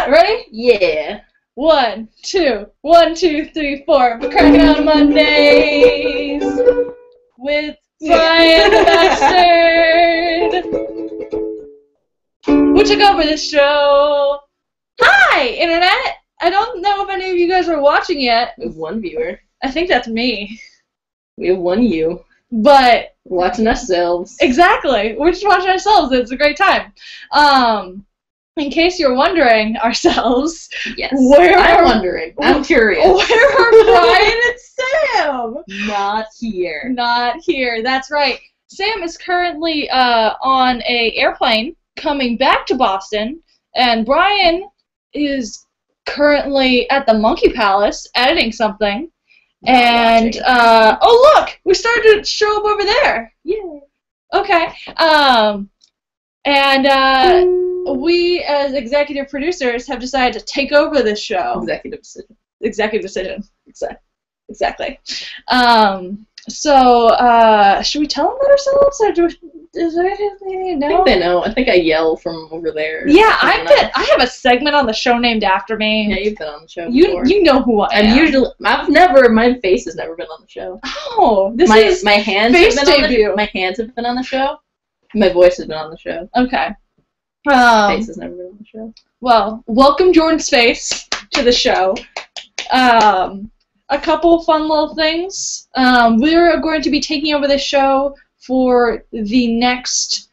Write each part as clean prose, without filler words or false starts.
shot. Ready? Yeah. 1, 2, 1, 2, 3, 4. We're cracking on Mondays with Brian the Bastard. Who took over this show? Hi, Internet! I don't know if any of you guys are watching yet. We have one viewer. I think that's me. We have one you. But we're watching ourselves. Exactly. We're just watching ourselves. It's a great time. In case you're wondering, ourselves. Yes. I'm wondering. I'm curious. Where are Brian and Sam? Not here. Not here. That's right. Sam is currently on an airplane coming back to Boston, and Brian is currently at the Monkey Palace editing something. And oh look, we started to show up over there. Yeah. Okay. We as executive producers have decided to take over this show. Executive decision. Executive decision. Exactly. Should we tell them about ourselves, or is there anything they need to know? I think they know. I think I yell from over there. Yeah, I have a segment on the show named after me. Yeah, you've been on the show before. You know who I am. My face has never been on the show. Oh, my hands face have been debut. My hands have been on the show. My voice has been on the show. Okay. Face has never been on the show. Well, welcome Jordan's face to the show. A couple fun little things. We're going to be taking over this show for the next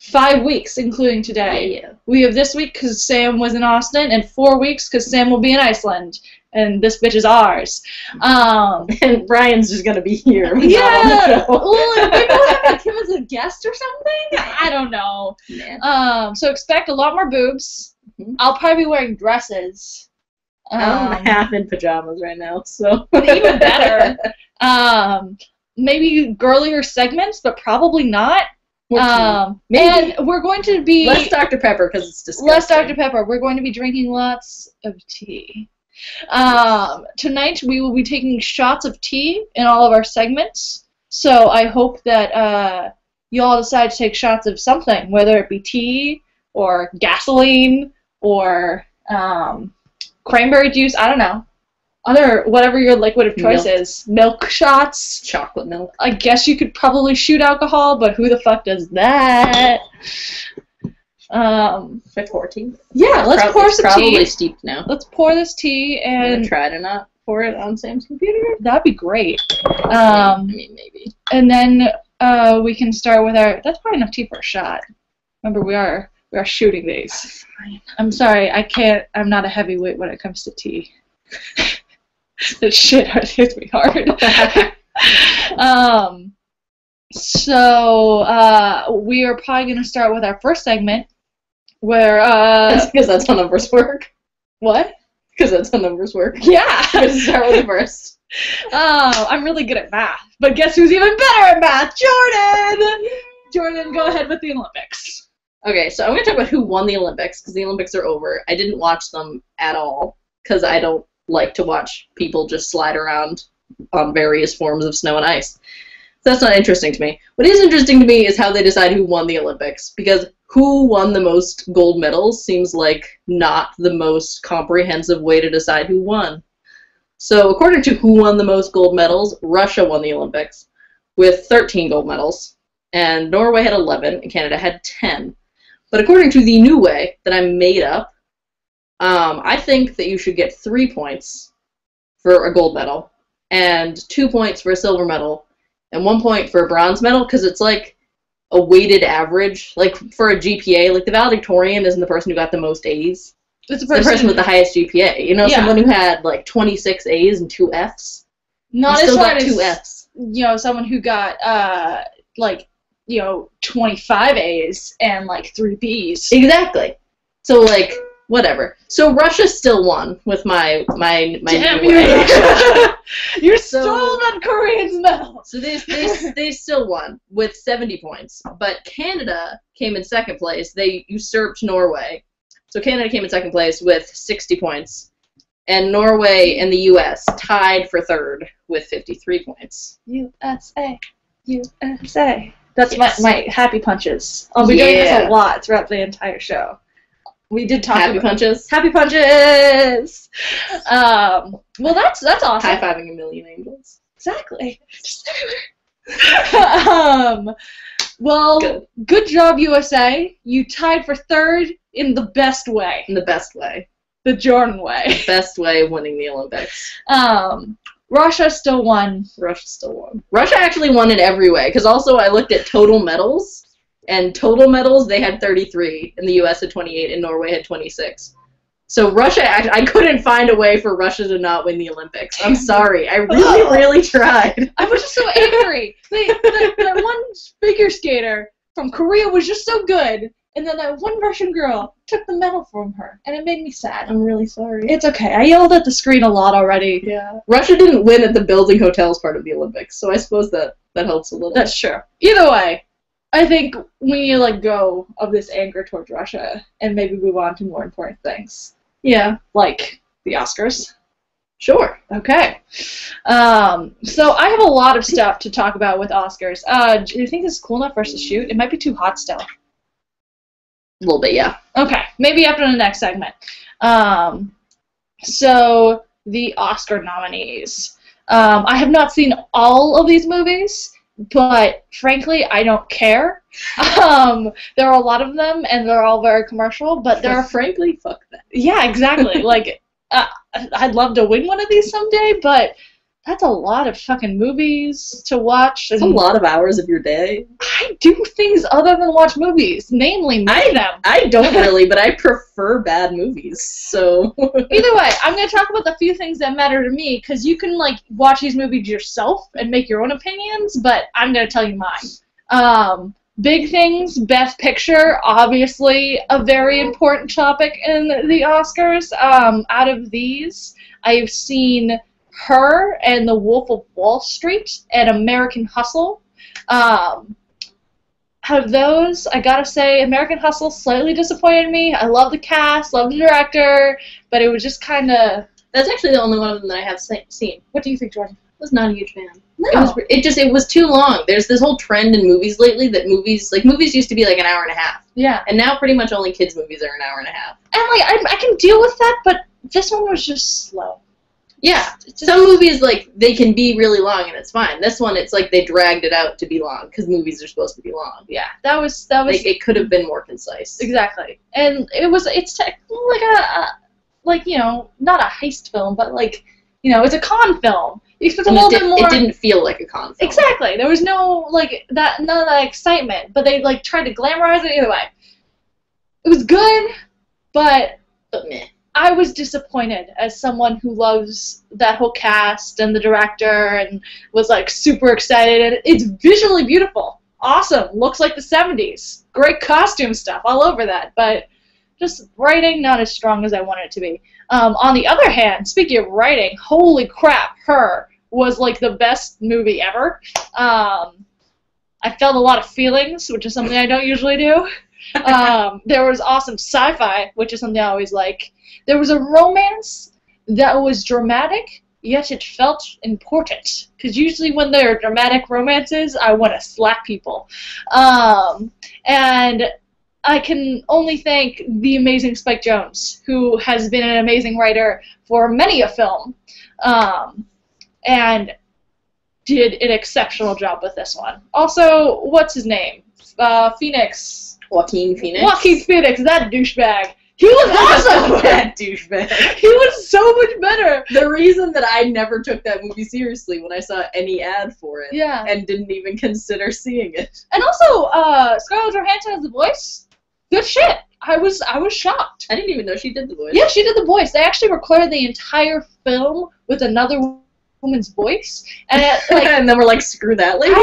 5 weeks, including today. Yeah. We have this week because Sam was in Austin, and 4 weeks because Sam will be in Iceland. And this bitch is ours. And Brian's just gonna be here. Yeah. Well, maybe we'll have him as a guest or something. I don't know. Yeah. So expect a lot more boobs. Mm-hmm. I'll probably be wearing dresses. I'm half in pajamas right now, so even better. Maybe girlier segments, but probably not. Maybe. And we're going to be less Dr. Pepper because it's disgusting. Less Dr. Pepper. We're going to be drinking lots of tea. Tonight we will be taking shots of tea in all of our segments. So I hope that you all decide to take shots of something, whether it be tea or gasoline or cranberry juice. I don't know. Whatever your liquid of choice is. Milk shots. Chocolate milk. I guess you could probably shoot alcohol, but who the fuck does that? Should I pour tea? Yeah, let's pour some tea. It's probably steeped now. Let's pour this tea and... I'm gonna try to not pour it on Sam's computer. That'd be great. I mean, maybe. And then we can start with our... That's probably enough tea for a shot. Remember, we are shooting these. I'm sorry, I can't... I'm not a heavyweight when it comes to tea. That shit hits me hard. We are probably going to start with our first segment, where That's because that's how numbers work. What? Because that's how numbers work. Yeah. Let's start with the first. I'm really good at math, but guess who's even better at math? Jordan. Jordan, go ahead with the Olympics. Okay, so I'm going to talk about who won the Olympics, because the Olympics are over. I didn't watch them at all, because I don't like to watch people just slide around on various forms of snow and ice. So that's not interesting to me. What is interesting to me is how they decide who won the Olympics, because who won the most gold medals seems like not the most comprehensive way to decide who won. So according to who won the most gold medals, Russia won the Olympics with 13 gold medals, and Norway had 11, and Canada had 10. But according to the new way that I made up, I think that you should get 3 points for a gold medal, and 2 points for a silver medal, and 1 point for a bronze medal, because it's like a weighted average. Like for a GPA, like the valedictorian isn't the person who got the most A's. It's the person with the highest GPA. You know, someone who had like 26 A's and 2 F's. Not still got 2 F's. You know, someone who got 25 A's and like 3 B's. Exactly. So like whatever. So Russia still won with my Damn you, Russia. You stole that Korean's medal. So they still won with 70 points. But Canada came in second place. They usurped Norway. So Canada came in second place with 60 points. And Norway and the US tied for third with 53 points. USA. USA. That's my happy punches. I'll be doing this a lot throughout the entire show. We did talk Happy Punches. Happy Punches! Well, that's awesome. High-fiving a million angels. Exactly. Just everywhere. Well, good job, USA. You tied for third in the best way. In the best way. The Jordan way. The best way of winning the Olympics. Russia still won. Russia still won. Russia actually won in every way, because also I looked at total medals, and total medals, they had 33, and the US had 28, and Norway had 26. So Russia, I couldn't find a way for Russia to not win the Olympics. I'm sorry. I really tried. I was just so angry. That one figure skater from Korea was just so good, and then that one Russian girl took the medal from her, and it made me sad. I'm really sorry. It's okay. I yelled at the screen a lot already. Yeah. Russia didn't win at the building hotels part of the Olympics, so I suppose that helps a little. That's true. Either way, I think we need to let go of this anger towards Russia and maybe move on to more important things. Yeah. Like the Oscars. Sure. Okay. So I have a lot of stuff to talk about with Oscars. Do you think this is cool enough for us to shoot? It might be too hot still. A little bit, yeah. Okay. Maybe after the next segment. So the Oscar nominees. I have not seen all of these movies, but frankly, I don't care. There are a lot of them, and they're all very commercial, but they're... frankly, fuck that. Yeah, exactly. Like, I'd love to win one of these someday, but that's a lot of fucking movies to watch. It's a lot of hours of your day. I do things other than watch movies, namely make them. I don't really, but I prefer bad movies, so... Either way, I'm going to talk about the few things that matter to me, because you can, like, watch these movies yourself and make your own opinions, but I'm going to tell you mine. Big things, Best Picture, obviously a very important topic in the Oscars. Out of these, I've seen Her and The Wolf of Wall Street and American Hustle. Out of those, I gotta say, American Hustle slightly disappointed me. I love the cast, love the director, but it was just kind of... That's actually the only one of them that I have seen. What do you think, Jordan? I was not a huge fan. No. It was too long. There's this whole trend in movies lately that movies used to be like an hour and a half. Yeah. And now pretty much only kids' movies are an hour and a half. And, like, I can deal with that, but this one was just slow. Yeah. Some movies, like, they can be really long and it's fine. This one, it's like they dragged it out to be long because movies are supposed to be long. Yeah. That was... Like, it could have been more concise. Exactly. And it's technically like you know, not a heist film, but, like, you know, it's a con film. You expect a little bit more... It didn't feel like a con film. Exactly. There was no, like, none of that excitement, but they, like, tried to glamorize it either way. It was good, but meh. I was disappointed as someone who loves that whole cast and the director and was, like, super excited. And it's visually beautiful. Awesome. Looks like the 70s. Great costume stuff all over that, but just writing not as strong as I wanted it to be. On the other hand, speaking of writing, holy crap, Her was like the best movie ever. I felt a lot of feelings, which is something I don't usually do. There was awesome sci-fi, which is something I always like. There was a romance that was dramatic, yet it felt important. Because usually when there are dramatic romances, I want to slap people. And I can only thank the amazing Spike Jonze, who has been an amazing writer for many a film, and did an exceptional job with this one. Also, what's his name? Phoenix. Joaquin Phoenix? Joaquin Phoenix, that douchebag. He was awesome! That douchebag. He was so much better. The reason that I never took that movie seriously when I saw any ad for it, yeah, and didn't even consider seeing it. And also, Scarlett Johansson as the voice, good shit. I was shocked. I didn't even know she did the voice. Yeah, she did the voice. They actually recorded the entire film with another woman's voice, and and then we're like, screw that lady.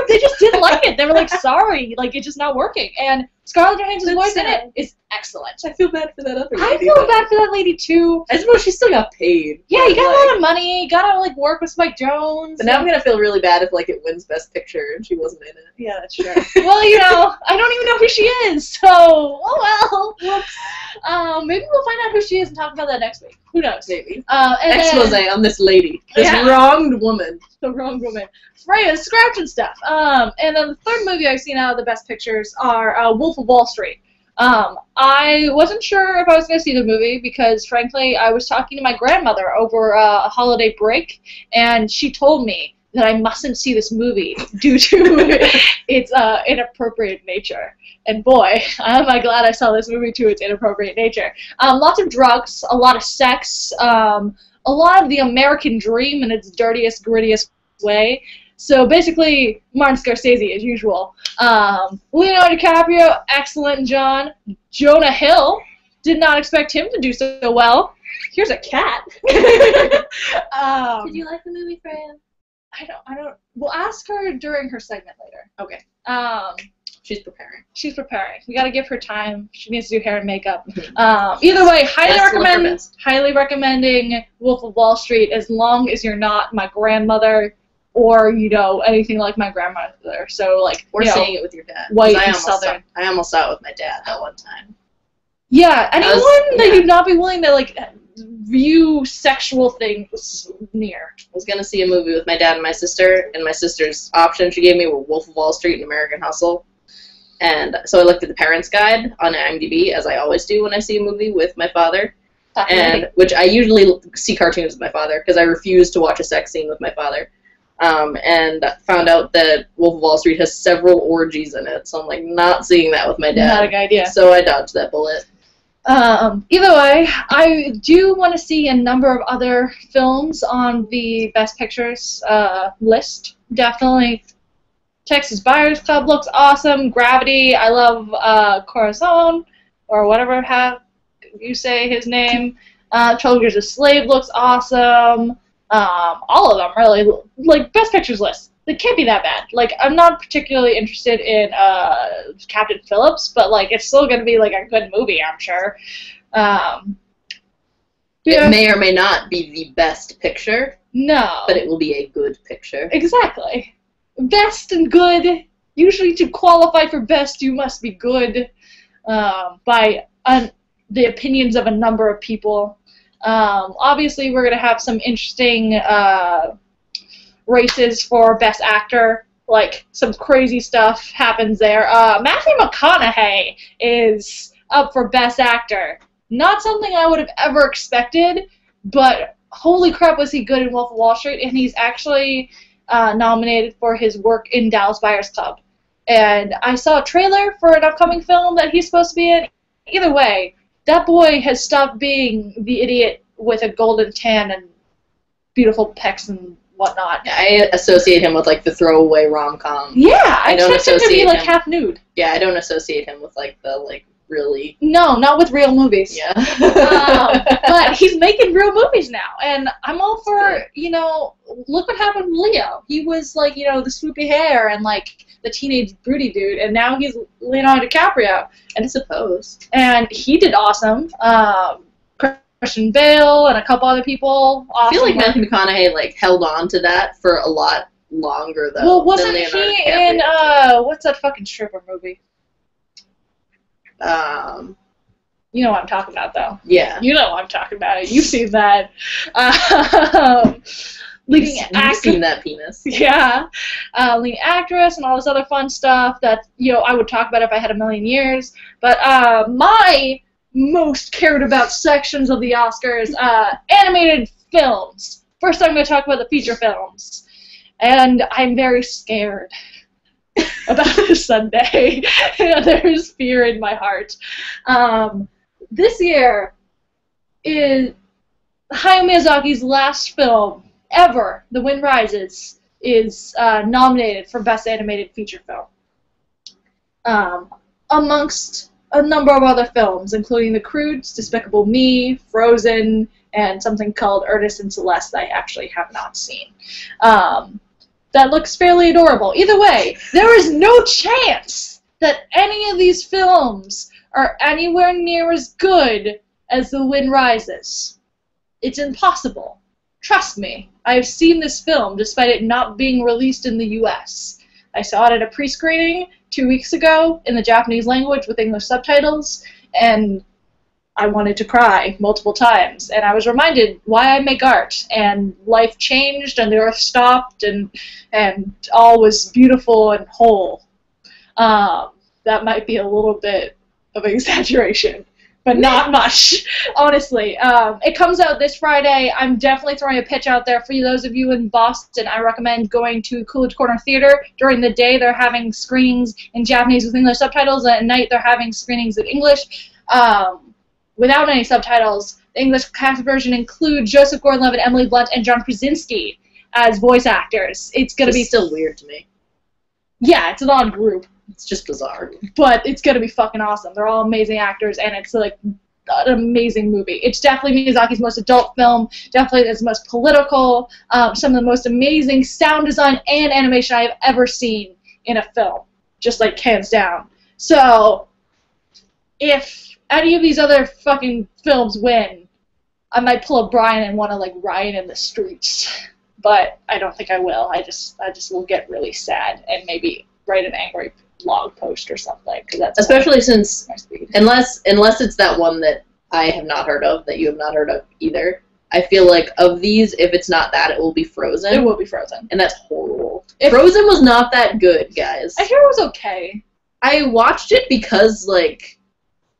They just didn't like it. They were like, sorry, like it's just not working. And Scarlett Johansson's voice in it is excellent. I feel bad for that other lady. I feel bad for that lady too. I suppose she still got paid. Yeah, you got a lot of money. Got to like work with Spike Jonze. But now I'm gonna feel really bad if like it wins Best Picture and she wasn't in it. Yeah, that's true. Well, you know, I don't even know who she is, so oh well. Maybe we'll find out who she is and talk about that next week. Who knows? Maybe. Expose on this lady. This wronged woman. The wrong woman. Freya, scratch and stuff. And then the third movie I've seen out of the Best Pictures are Wolf of Wall Street. I wasn't sure if I was going to see the movie because, frankly, I was talking to my grandmother over a holiday break, and she told me that I mustn't see this movie due to its inappropriate nature. And boy, am I glad I saw this movie to its inappropriate nature. Lots of drugs, a lot of sex, a lot of the American dream in its dirtiest, grittiest way. So basically, Martin Scorsese as usual. Leonardo DiCaprio, excellent John. Jonah Hill, did not expect him to do so well. Here's a cat. Did you like the movie, Freya? I don't. We'll ask her during her segment later. Okay. She's preparing. She's preparing. We gotta give her time. She needs to do hair and makeup. Either way, highly recommending Wolf of Wall Street as long as you're not my grandmother or, you know, anything like my grandmother. So, like, or seeing it with your dad. White and Southern. I almost saw it with my dad that one time. Yeah, anyone that you'd not be willing to, like, view sexual things near. I was going to see a movie with my dad and my sister's option she gave me were Wolf of Wall Street and American Hustle. And so I looked at the Parents Guide on IMDb, as I always do when I see a movie with my father. And which I usually see cartoons with my father, because I refuse to watch a sex scene with my father. And found out that Wolf of Wall Street has several orgies in it, so I'm like, not seeing that with my dad. Not a good idea. So I dodged that bullet. Either way, I do want to see a number of other films on the Best Pictures list. Definitely. Texas Buyers Club looks awesome. Gravity, I love Corazon, or whatever you say his name. 12 Years a Slave looks awesome. All of them, really. Like, Best Pictures list. It can't be that bad. Like, I'm not particularly interested in Captain Phillips, but, like, it's still going to be, like, a good movie, I'm sure. Yeah. It may or may not be the best picture. No. But it will be a good picture. Exactly. Best and good. Usually to qualify for best, you must be good by the opinions of a number of people. Obviously, we're going to have some interesting races for Best Actor. Like, some crazy stuff happens there. Matthew McConaughey is up for Best Actor. Not something I would have ever expected, but holy crap was he good in Wolf of Wall Street, and he's actually nominated for his work in Dallas Buyers Club. And I saw a trailer for an upcoming film that he's supposed to be in. Either way, that boy has stopped being the idiot with a golden tan and beautiful pecs and whatnot. I associate him with, like, the throwaway rom-com. Yeah, I expect him to be, like, half nude. Yeah, I don't associate him with, like, the, like, really... No, not with real movies. Yeah. But he's making real movies now, and I'm all for, you know, look what happened with Leo. He was, like, you know, the swoopy hair and, like, the teenage broody dude, and now he's Leonardo DiCaprio. And I suppose. And he did awesome. Christian Bale and a couple other people. Awesome. I feel like Matthew McConaughey, like, held on to that for a lot longer, though. Well, wasn't he in, what's that fucking stripper movie? You know what I'm talking about, though. Yeah. You know what I'm talking about. You've seen that. Leading actress. You've seen that penis. Yeah. Leading actress and all this other fun stuff that, you know, I would talk about if I had a million years. But my most cared about sections of the Oscars, animated films. First I'm going to talk about the feature films. And I'm very scared about this Sunday. There's fear in my heart. This year is Hayao Miyazaki's last film ever, The Wind Rises, is nominated for Best Animated Feature Film. Amongst a number of other films, including The Croods, Despicable Me, Frozen, and something called Ernest and Celeste that I actually have not seen. That looks fairly adorable. Either way, there is no chance that any of these films are anywhere near as good as The Wind Rises. It's impossible. Trust me, I have seen this film despite it not being released in the US. I saw it at a pre-screening 2 weeks ago in the Japanese language with English subtitles, and I wanted to cry multiple times. And I was reminded why I make art, and life changed, and the earth stopped, and all was beautiful and whole. That might be a little bit of exaggeration, but not much, honestly. It comes out this Friday. I'm definitely throwing a pitch out there for those of you in Boston. I recommend going to Coolidge Corner Theater. During the day, they're having screenings in Japanese with English subtitles. At night, they're having screenings in English without any subtitles. The English cast version includes Joseph Gordon-Levitt, Emily Blunt, and John Krasinski as voice actors. It's going to be still weird to me. Yeah, it's an odd group. It's just bizarre. But it's going to be fucking awesome. They're all amazing actors, and it's like an amazing movie. It's definitely Miyazaki's most adult film, definitely his most political, some of the most amazing sound design and animation I have ever seen in a film. Just like hands down. So, if any of these other fucking films win, I might pull a Brian and want to like riot in the streets. But I don't think I will. I just will get really sad and maybe write an angry blog post or something, because that's especially since unless it's that one that I have not heard of, that you have not heard of either. I feel like of these, if it's not that, it will be Frozen. It will be Frozen, and that's horrible. Frozen was not that good, guys. I hear it was okay. I watched it because like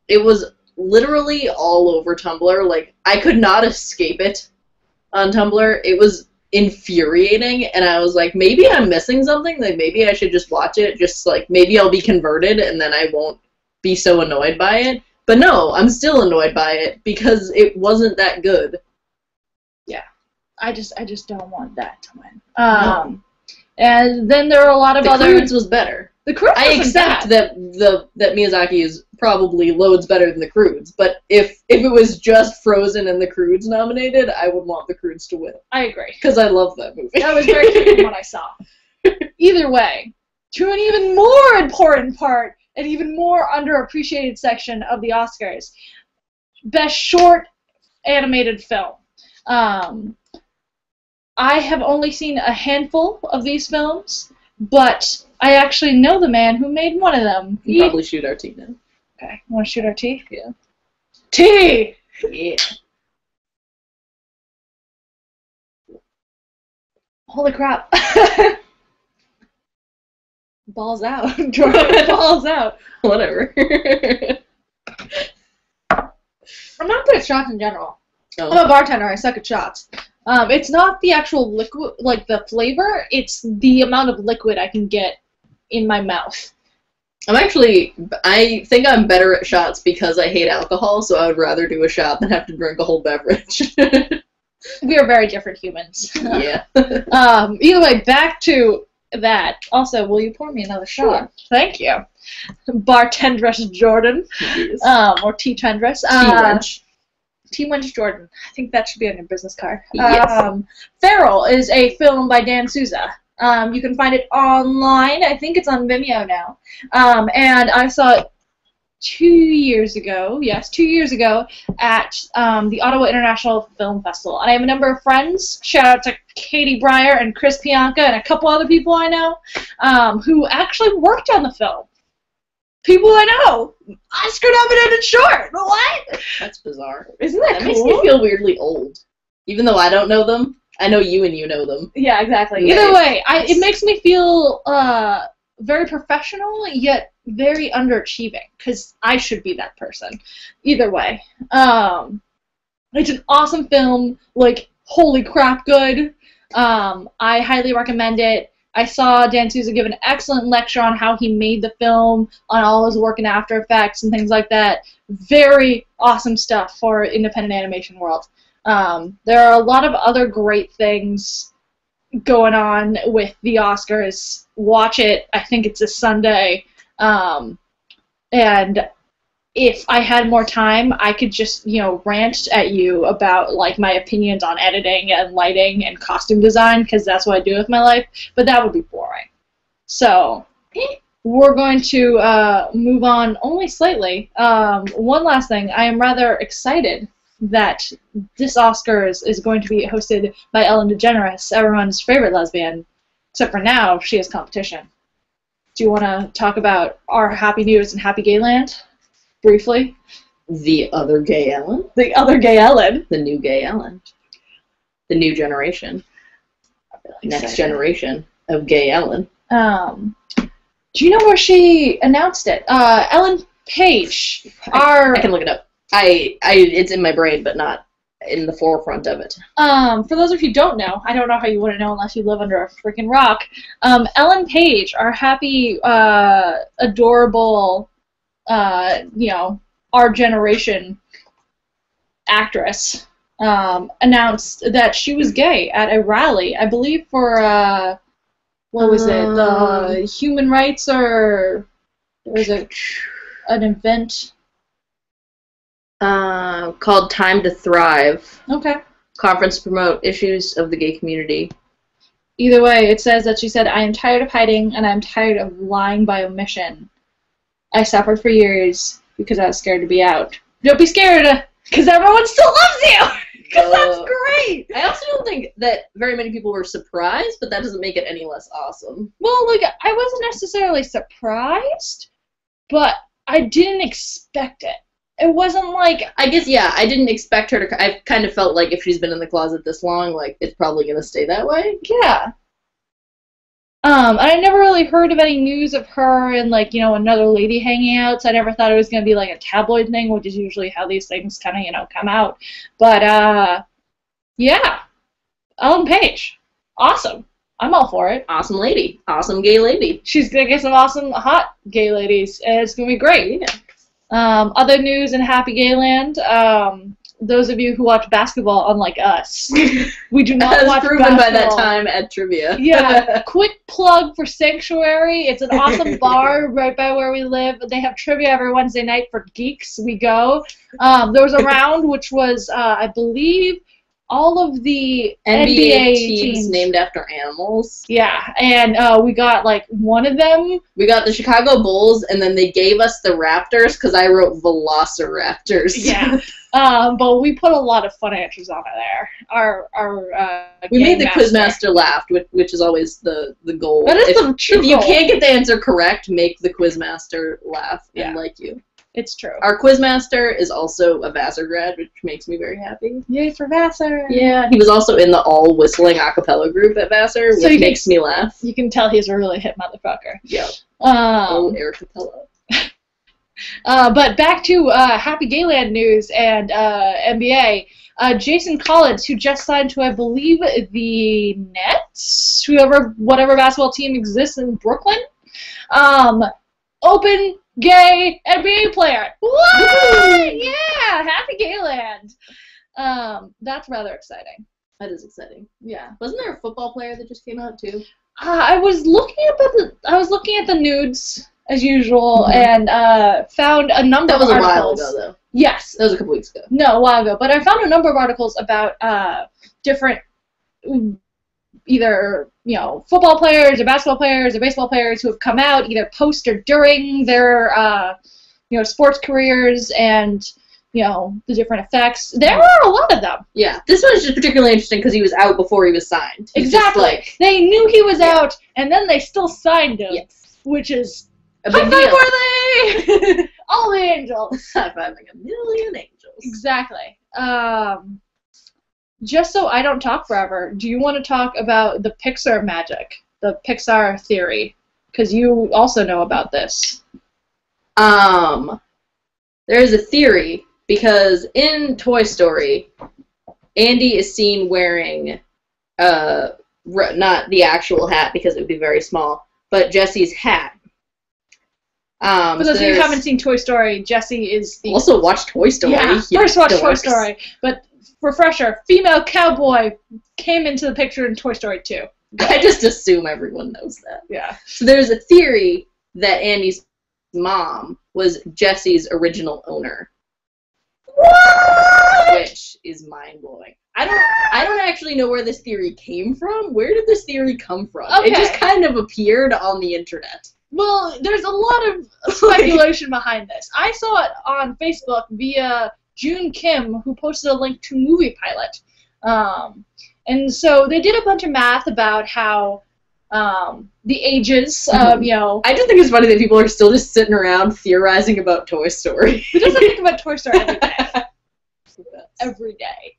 it was literally all over Tumblr. Like I could not escape it on Tumblr. It was infuriating, and I was like, maybe I'm missing something, like maybe I should just watch it, just like maybe I'll be converted and then I won't be so annoyed by it. But no, I'm still annoyed by it because it wasn't that good. Yeah, I just don't want that to win. No. And then there are a lot of other. The Croods was better. The Croods. I accept that Miyazaki is probably loads better than the Croods, but if it was just Frozen and the Croods nominated, I would want the Croods to win. I agree, because I love that movie. That was very cute from what I saw. Either way, to an even more important part, an even more underappreciated section of the Oscars, Best Short Animated Film. I have only seen a handful of these films, but I actually know the man who made one of them. You can probably shoot our tea now. Okay, want to shoot our tea? Yeah. Tea! Yeah. Holy crap. Balls out. Balls out. Whatever. I'm not good at shots in general. Oh. I'm a bartender. I suck at shots. It's not the actual liquid, like the flavor. It's the amount of liquid I can get in my mouth. I think I'm better at shots because I hate alcohol, so I would rather do a shot than have to drink a whole beverage. We are very different humans. Yeah. Either way, back to that. Also, will you pour me another shot? Sure. Thank you. Bartendress Jordan. Yes. Or tea tendress. T-Wench Jordan. I think that should be on your business card. Yes. Feral is a film by Dan Souza. You can find it online. I think it's on Vimeo now. And I saw it 2 years ago. Yes, 2 years ago at the Ottawa International Film Festival. And I have a number of friends. Shout out to Katie Breyer and Chris Pianka and a couple other people I know who actually worked on the film. People I know. Oscar-nominated short. What? That's bizarre. Isn't that cool? Makes me feel weirdly old. Even though I don't know them, I know you and you know them. Yeah, exactly. Nice. Either way, it makes me feel very professional, yet very underachieving, because I should be that person. Either way. It's an awesome film. Like, holy crap good. I highly recommend it. I saw Dan Souza give an excellent lecture on how he made the film, on all his work in After Effects and things like that. Very awesome stuff for independent animation world. There are a lot of other great things going on with the Oscars. Watch it. I think it's this Sunday. And if I had more time, I could just, rant at you about, like, my opinions on editing and lighting and costume design, because that's what I do with my life, but that would be boring. So, we're going to move on only slightly. One last thing. I am rather excited that this Oscars is going to be hosted by Ellen DeGeneres, everyone's favorite lesbian, except for now, she has competition. Do you want to talk about our happy news in Happy Gayland? Briefly. The other gay Ellen. The other gay Ellen. The new gay Ellen. The new generation. Next generation of gay Ellen. Do you know where she announced it? Ellen Paige, I can look it up. It's in my brain, but not in the forefront of it. For those of you who don't know, I don't know how you wouldn't know unless you live under a freaking rock. Ellen Page, our happy, adorable, our generation actress, announced that she was gay at a rally, I believe for, what was it, the human rights, or was it an event? Called Time to Thrive. Okay. Conference to promote issues of the gay community. Either way, it says that she said, "I am tired of hiding, and I'm tired of lying by omission. I suffered for years because I was scared to be out." Don't be scared, because everyone still loves you! Because that's great! I also don't think that very many people were surprised, but that doesn't make it any less awesome. Well, like, I wasn't necessarily surprised, but I didn't expect it. It wasn't like... I guess, yeah, I didn't expect her to... I kind of felt like if she's been in the closet this long, like, it's probably going to stay that way. Yeah. I never really heard of any news of her and, like, another lady hanging out, so I never thought it was going to be, like, a tabloid thing, which is usually how these things kind of, come out. But, yeah. Ellen Page. Awesome. I'm all for it. Awesome lady. Awesome gay lady. She's going to get some awesome, hot gay ladies, and it's going to be great. Yeah. Other news in Happy Gayland, those of you who watch basketball, unlike us, we do not watch basketball. As proven by that time at trivia. Yeah, quick plug for Sanctuary. It's an awesome bar right by where we live. They have trivia every Wednesday night for geeks. We go. There was a round which was, I believe, all of the NBA teams named after animals. Yeah, and we got, like, one of them. We got the Chicago Bulls, and then they gave us the Raptors, because I wrote Velociraptors. Yeah, but we put a lot of fun answers on it there. We made the Quizmaster laugh, which is always the goal. That is the true goal. If you can't get the answer correct, make the Quizmaster laugh and like you. It's true. Our Quizmaster is also a Vassar grad, which makes me very happy. Yay for Vassar! Yeah, he was also in the all-whistling a cappella group at Vassar, which makes me laugh. You can tell he's a really hip motherfucker. Yeah. Air cappella. But back to Happy Gayland news and NBA. Jason Collins, who just signed to, I believe, the Nets, whatever basketball team exists in Brooklyn, open gay NBA player. What? Yeah, Happy Gayland. That's rather exciting. That is exciting. Yeah. Wasn't there a football player that just came out too? I was looking at the nudes as usual, and found a number of articles. That was a while ago, though. Yes. That was a couple weeks ago. No, a while ago. But I found a number of articles about different, either, football players or basketball players or baseball players who have come out either post or during their, sports careers and, the different effects. There are a lot of them. Yeah. This one is just particularly interesting because he was out before he was signed. Exactly. They knew he was out, and then they still signed him. Yes. Which is a big deal. High-five all the angels. High-fiving a million angels. Exactly. Just so I don't talk forever, do you want to talk about the Pixar magic, the Pixar theory? Because you also know about this. There is a theory, because in Toy Story, Andy is seen wearing, not the actual hat, because it would be very small, but Jesse's hat. For those of you who haven't seen Toy Story, Jessie is the... Also watch Toy Story. Yeah, first watch Toy Story. But, refresher, female cowboy came into the picture in Toy Story 2. I just assume everyone knows that. Yeah. So there's a theory that Andy's mom was Jesse's original owner. What? Which is mind-blowing. I don't actually know where this theory came from. Where did this theory come from? Okay. It just kind of appeared on the internet. Well, there's a lot of speculation behind this. I saw it on Facebook via June Kim, who posted a link to Movie Pilot. And so they did a bunch of math about how the ages of, I just think it's funny that people are still just sitting around theorizing about Toy Story. Who doesn't think about Toy Story every day? Every day.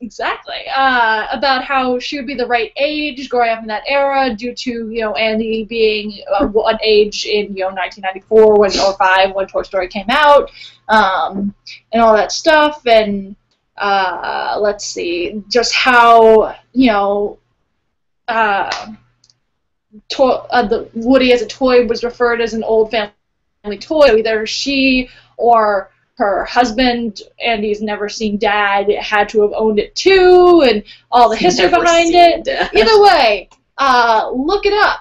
Exactly. About how she would be the right age growing up in that era due to, Andy being an age in, 1994 or 5 when Toy Story came out, and all that stuff. And let's see, just how, the Woody as a toy was referred as an old family toy. Either she or her husband, Andy's never seen dad, had to have owned it too, and all the history behind it. Dad. Either way, look it up,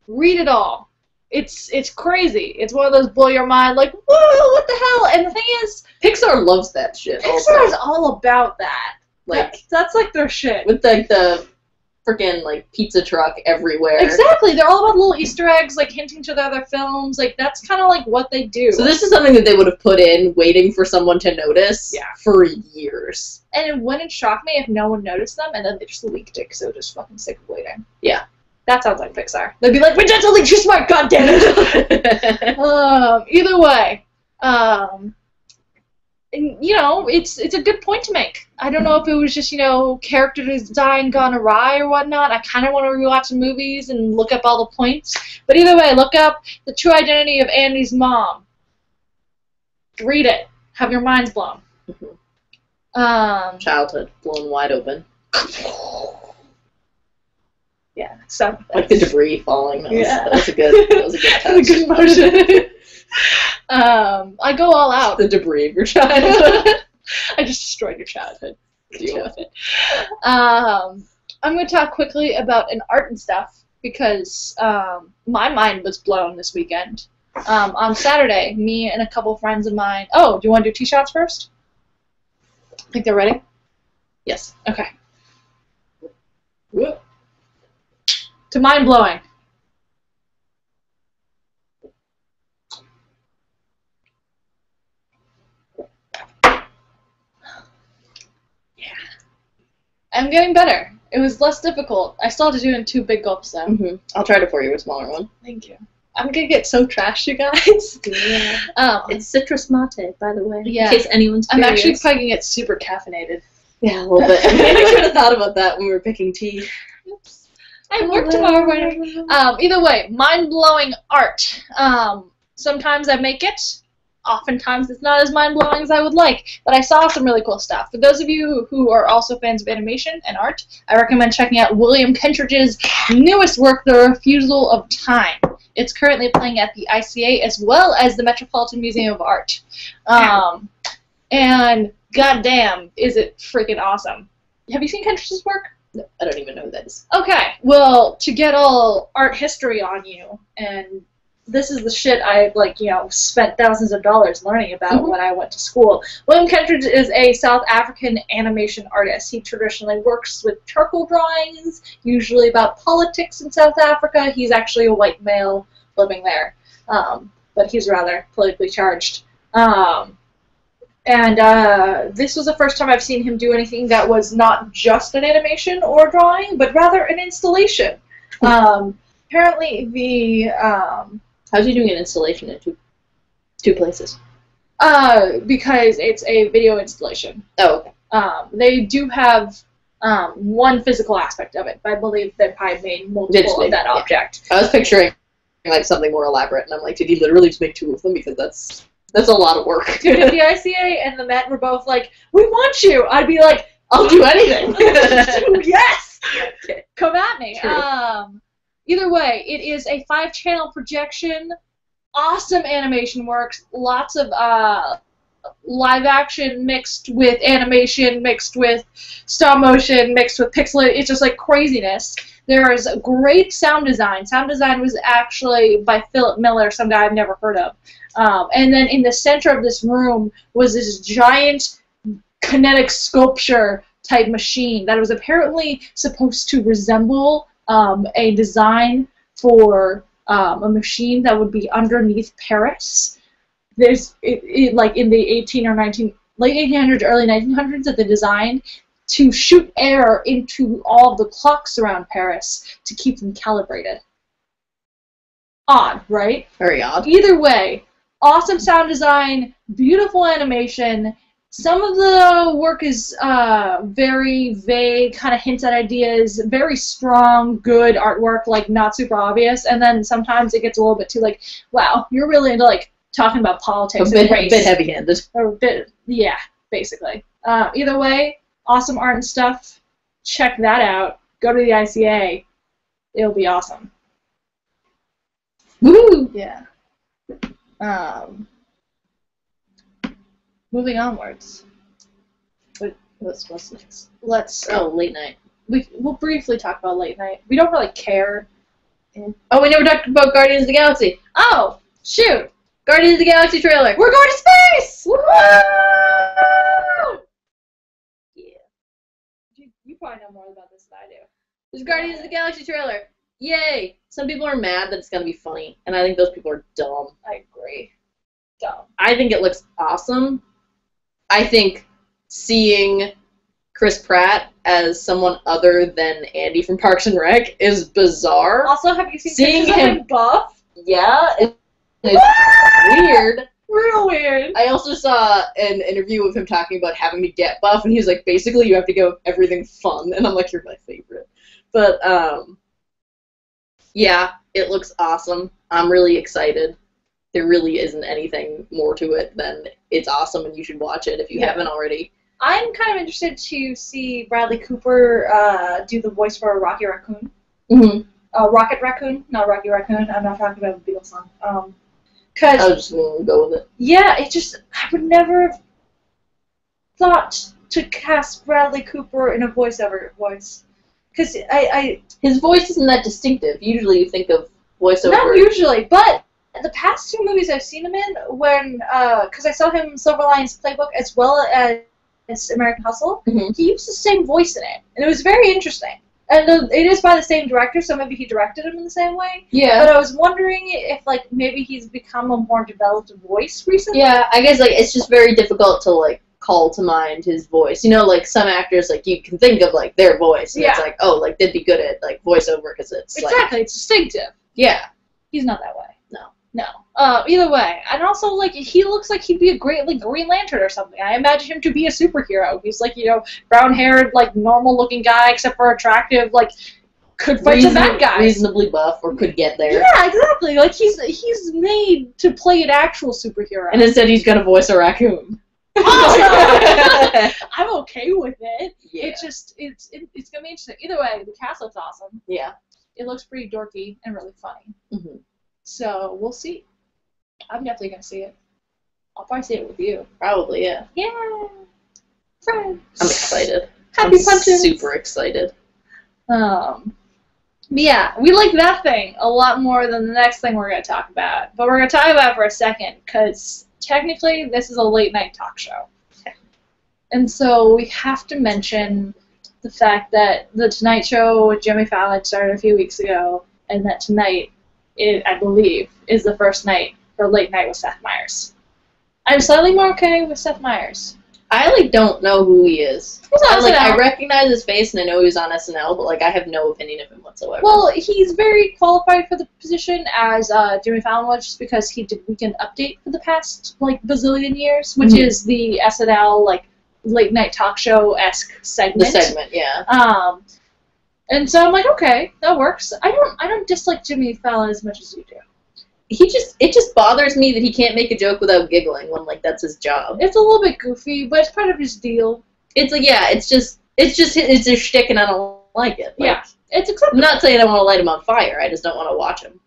read it all. It's crazy. It's one of those blow your mind, like, whoa, what the hell? And the thing is, Pixar loves that shit. Pixar is all about that. Like that's like their shit. With the freaking pizza truck everywhere. Exactly. They're all about little Easter eggs, hinting to the other films. That's kind of what they do. So this is something that they would have put in, waiting for someone to notice. Yeah. For years. And it wouldn't shock me if no one noticed them, and then they just leaked it because they were just fucking sick of waiting. Yeah. That sounds like Pixar. They'd be like, "We just leaked your smart, goddammit!" Either way, and, it's a good point to make. I don't know if it was just, character design gone awry or whatnot. I kind of want to rewatch the movies and look up all the points. But either way, look up The True Identity of Andy's Mom. Read it. Have your minds blown. Mm-hmm. Childhood blown wide open. Yeah, so like the debris falling. That was a good touch. a good motion. I go all out. The debris of your childhood. I just destroyed your childhood. Deal with it. I'm going to talk quickly about an art and stuff because my mind was blown this weekend. On Saturday, me and a couple friends of mine. Oh, do you want to do tee shots first? Think they're ready? Yes. Okay. Whoop. To mind blowing. I'm getting better. It was less difficult. I still have to do it in 2 big gulps, though. Mm-hmm. I'll try to pour you a smaller one. Thank you. I'm gonna get so trashed, you guys. Yeah. It's citrus mate, by the way. Yeah. In case anyone's curious. I'm actually probably gonna get super caffeinated. Yeah, a little bit. Maybe should have thought about that when we were picking tea. Oops. I work tomorrow morning. Either way, mind-blowing art. Sometimes I make it. Oftentimes it's not as mind-blowing as I would like, but I saw some really cool stuff. For those of you who are also fans of animation and art, I recommend checking out William Kentridge's newest work, The Refusal of Time. It's currently playing at the ICA as well as the Metropolitan Museum of Art. And goddamn, is it freaking awesome. Have you seen Kentridge's work? No, I don't even know who that is. Okay, well, to get all art history on you, and this is the shit I, spent thousands of dollars learning about when I went to school. William Kentridge is a South African animation artist. He traditionally works with charcoal drawings, usually about politics in South Africa. He's actually a white male living there, but he's rather politically charged. This was the first time I've seen him do anything that was not just an animation or drawing, but rather an installation. Apparently the... How's he doing an installation in two places? Because it's a video installation. Oh, okay. They do have one physical aspect of it, but I believe they probably made multiple of that object. I was picturing something more elaborate, and I'm like, did he literally just make 2 of them? Because that's a lot of work. Dude, if the ICA and the Met were both like, we want you, I'd be like, I'll do anything. Yes! Okay. Come at me. True. Either way, it is a 5-channel projection. Awesome animation works. Lots of live action mixed with animation, mixed with stop motion, mixed with pixel. It's just like craziness. There is great sound design. Sound design was actually by Philip Miller, some guy I've never heard of. And then in the center of this room was this giant kinetic sculpture type machine that was apparently supposed to resemble a design for a machine that would be underneath Paris. There's like in the late 1800s, early 1900s that they designed to shoot air into all the clocks around Paris to keep them calibrated. Odd, right? Very odd. Either way, awesome sound design, beautiful animation, Some of the work is very vague, kind of hints at ideas, very strong, good artwork, like not super obvious, and then sometimes it gets a little bit too like, wow, you're really into like talking about politics and race. A bit heavy-handed. A bit, yeah, basically. Either way, awesome art and stuff. Check that out. Go to the ICA. It'll be awesome. Woo! Yeah. Moving onwards. What's next? Let's. Late night. We'll briefly talk about late night. We don't really care. Oh, we never talked about Guardians of the Galaxy. Oh, shoot! Guardians of the Galaxy trailer. We're going to space! Woo! Yeah. You probably know more about this than I do. There's Guardians of the Galaxy trailer. Yay! Some people are mad that it's gonna be funny, and I think those people are dumb. I agree. Dumb. I think it looks awesome. I think seeing Chris Pratt as someone other than Andy from Parks and Rec is bizarre. Also, have you seen Seeing pictures of him buff? Yeah, it's weird. Real weird. I also saw an interview of him talking about having to get buff, and he was like, basically, you have to go everything fun, and I'm like, you're my favorite. But, yeah, it looks awesome. I'm really excited. There really isn't anything more to it than it's awesome, and you should watch it if you haven't already. I'm kind of interested to see Bradley Cooper do the voice for Rocky Raccoon. Mm-hmm. Rocket Raccoon, not Rocky Raccoon. I'm not talking about the Beatles song. I was just going to go with it. Yeah, I would never have thought to cast Bradley Cooper in a voiceover voice. Because his voice isn't that distinctive. Usually you think of voiceover. Not usually, but the past two movies I've seen him in, because I saw him in Silver Linings Playbook as well as American Hustle, he used the same voice in it, and it was very interesting. And it is by the same director, so maybe he directed him in the same way. Yeah. But I was wondering if, like, maybe he's become a more developed voice recently. Yeah, I guess, like, it's just very difficult to, like, call to mind his voice. You know, like, some actors, like, you can think of, like, their voice, and it's like, oh, like, they'd be good at, like, voiceover, because it's, exactly, it's distinctive. Yeah. He's not that way. No. Either way. And also, like, he looks like he'd be a great, like, Green Lantern or something. I imagine him to be a superhero. He's, like, you know, brown-haired, like, normal-looking guy, except for attractive, like, could fight some bad guys. Reasonably buff, or could get there. Yeah, exactly. Like, he's made to play an actual superhero. And instead he's gonna voice a raccoon. Awesome! I'm okay with it. Yeah. It's just, it's gonna be interesting. Either way, the cast looks awesome. Yeah. It looks pretty dorky and really funny. Mm-hmm. So, we'll see. I'm definitely going to see it. I'll probably see it with you. Probably, yeah. Yeah! Friends! I'm excited. Happy punches! Super excited. Yeah, we like that thing a lot more than the next thing we're going to talk about. But we're going to talk about it for a second, because technically this is a late-night talk show. And so we have to mention the fact that the Tonight Show with Jimmy Fallon started a few weeks ago, and that tonight, I believe, is the first night for Late Night with Seth Meyers. I'm slightly more okay with Seth Meyers. I, like, don't know who he is. He's on SNL. I recognize his face and I know he was on SNL, but, like, I have no opinion of him whatsoever. Well, he's very qualified for the position, as Jimmy Fallon was, just because he did Weekend Update for the past, like, bazillion years, which is the SNL, like, late night talk show-esque segment. The segment, yeah. And so I'm like, okay, that works. I don't dislike Jimmy Fallon as much as you do. It just bothers me that he can't make a joke without giggling when, like, that's his job. It's a little bit goofy, but it's part of his deal. It's like, yeah, it's his shtick, and I don't like it. Like, yeah, it's acceptable. I'm not saying I want to light him on fire. I just don't want to watch him.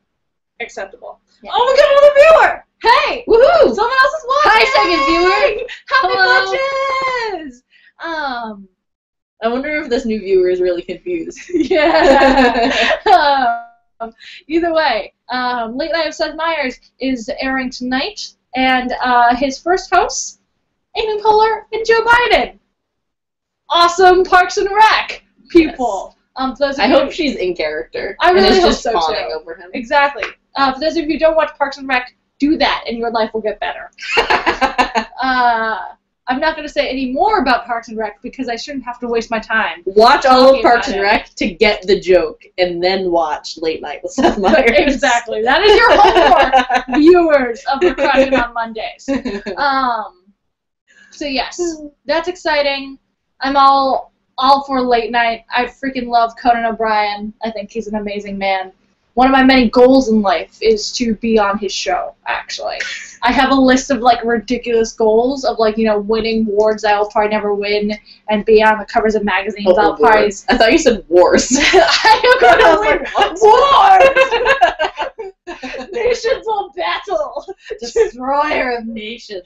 Acceptable. Yeah. Oh, we got another viewer! Hey! Woohoo! Someone else is watching! Hi, second viewer! Happy punches! I wonder if this new viewer is really confused. Yeah. Either way, Late Night with Seth Meyers is airing tonight, and his first hosts, Amy Poehler and Joe Biden. Awesome Parks and Rec people. Yes. I hope she's in character. I really hope just so fawning too. Over him. Exactly. For those of you who don't watch Parks and Rec, do that, and your life will get better. I'm not going to say any more about Parks and Rec because I shouldn't have to waste my time. Watch all of Parks and Rec to get the joke, and then watch Late Night with Seth Meyers. Exactly. That is your homework, viewers of Recrushing on Mondays. So yes, that's exciting. I'm all for late night. I freaking love Conan O'Brien. I think he's an amazing man. One of my many goals in life is to be on his show, actually. I have a list of, like, ridiculous goals of, like, you know, winning awards that I will probably never win and be on the covers of magazines. I'll probably... I thought you said wars. I am going to win wars! Nations will battle! Destroyer of nations.